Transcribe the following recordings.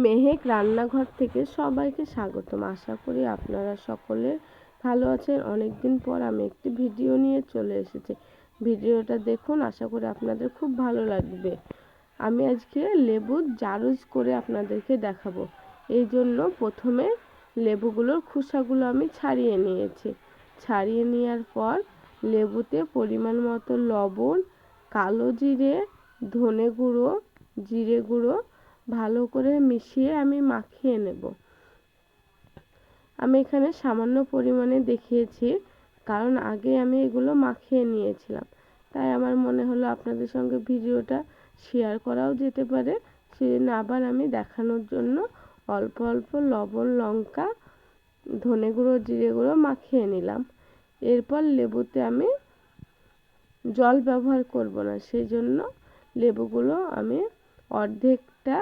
মেহেক রান্নাঘর থেকে সবাইকে স্বাগতম। আশা করি আপনারা সকলে ভালো আছেন। অনেকদিন পর আমি একটি ভিডিও নিয়ে চলে এসেছি। ভিডিওটা দেখুন, আশা করি আপনাদের খুব ভালো লাগবে। আমি আজকে লেবুর জারুজ করে আপনাদেরকে দেখাবো। এই জন্য প্রথমে লেবুগুলোর খোসাগুলো আমি ছাড়িয়ে নিয়েছি। ছাড়িয়ে নেওয়ার পর লেবুতে পরিমাণ মতো লবণ, কালো জিরে, ধনে গুঁড়ো, জিরে গুঁড়ো ভালো করে মিশিয়ে আমি মাখিয়ে নেব। আমি এখানে সামান্য পরিমাণে দেখিয়েছি, কারণ আগে আমি এগুলো মাখিয়ে নিয়েছিলাম। তাই আমার মনে হলো আপনাদের সঙ্গে ভিডিওটা শেয়ার করাও যেতে পারে, সেজন্য আবার আমি দেখানোর জন্য অল্প অল্প লবণ, লঙ্কা, ধনে গুঁড়ো, জিরে গুঁড়ো মাখিয়ে নিলাম। এরপর লেবুতে আমি জল ব্যবহার করব না, সেই জন্য লেবুগুলো আমি অর্ধেকটা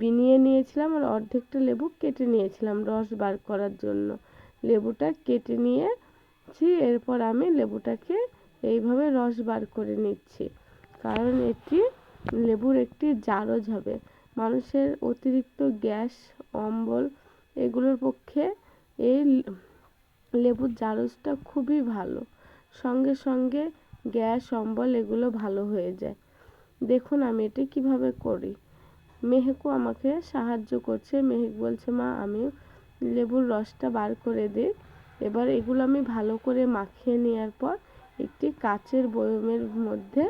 বিনিয়ে নিয়েছিলাম আর অর্ধেকটা লেবু কেটে নিয়েছিলাম রস বার করার জন্য। লেবুটা কেটে নিয়েছি, এরপর আমি লেবুটাকে এইভাবে রস বার করে নিচ্ছি, কারণ এটি লেবুর একটি জারজ হবে। মানুষের অতিরিক্ত গ্যাস, অম্বল এগুলোর পক্ষে এই লেবুর জারজটা খুবই ভালো। সঙ্গে সঙ্গে গ্যাস, অম্বল এগুলো ভালো হয়ে যায়। দেখুন আমি এটি কিভাবে করি। মেহেকও আমাকে সাহায্য করছে। মেহেক বলছে, মা আমি লেবুর রসটা বার করে দিই। এবার এগুলো আমি ভালো করে মাখিয়ে নেওয়ার পর একটি কাচের বয়মের মধ্যে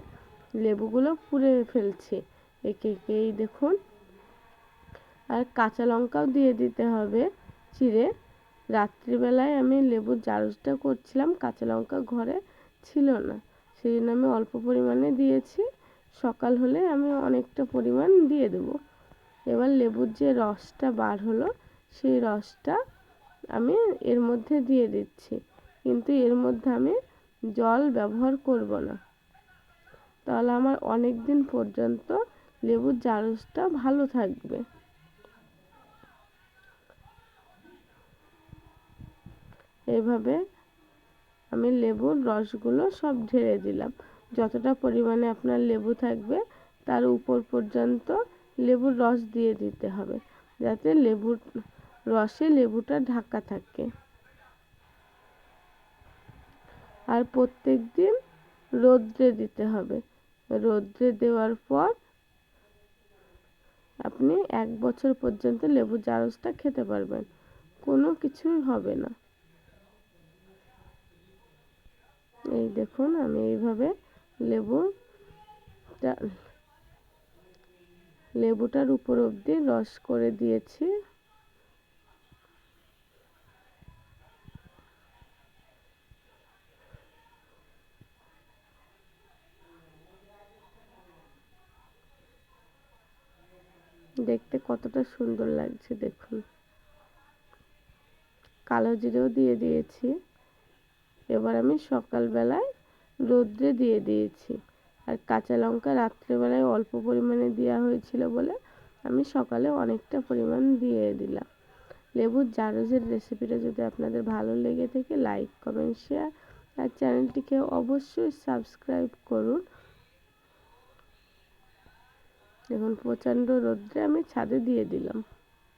লেবুগুলো পুরে ফেলছি একে একে। এই দেখুন, আর কাঁচা লঙ্কাও দিয়ে দিতে হবে চিড়ে। রাত্রিবেলায় আমি লেবুর জারুজটা করছিলাম, কাঁচা লঙ্কা ঘরে ছিল না, সেই জন্য আমি অল্প পরিমাণে দিয়েছি। সকাল হলে আমি অনেকটা পরিমাণ দিয়ে দেব। এবার লেবুর যে রসটা বার হলো, সেই রসটা আমি এর মধ্যে দিয়ে দিচ্ছি, কিন্তু এর মধ্যে আমি জল ব্যবহার করব না, তাহলে আমার অনেক দিন পর্যন্ত লেবুর জারুজটা ভালো থাকবে। এভাবে আমি লেবুর রসগুলো সব ঢেলে দিলাম। যতটা পরিমাণে আপনার লেবু থাকবে তার উপর পর্যন্ত লেবুর রস দিয়ে দিতে হবে, যাতে লেবুর রসে লেবুটা ঢাকা থাকে। আর প্রত্যেক দিন রোদ্রে দিতে হবে। রোদ্রে দেওয়ার পর আপনি 1 বছর পর্যন্ত লেবুর জারজটা খেতে পারবেন, কোনো কিছুই হবে না। এই দেখুন আমি এইভাবে লেবুটার উপর অবধি রস করে দিয়েছি। দেখতে কতটা সুন্দর লাগছে দেখুন। কালো জিরেও দিয়ে দিয়েছি। এবার আমি সকালবেলায় রোদ্রে দিয়ে দিয়েছি, আর কাঁচা লঙ্কা রাত্রেবেলায় অল্প পরিমাণে দেওয়া হয়েছিল বলে আমি সকালে অনেকটা পরিমাণ দিয়ে দিলাম। লেবুর জারজের রেসিপিটা যদি আপনাদের ভালো লেগে থাকে, লাইক, কমেন্ট, শেয়ার আর চ্যানেলটিকে অবশ্যই সাবস্ক্রাইব করুন। দেখুন প্রচণ্ড রোদ্রে আমি ছাদে দিয়ে দিলাম।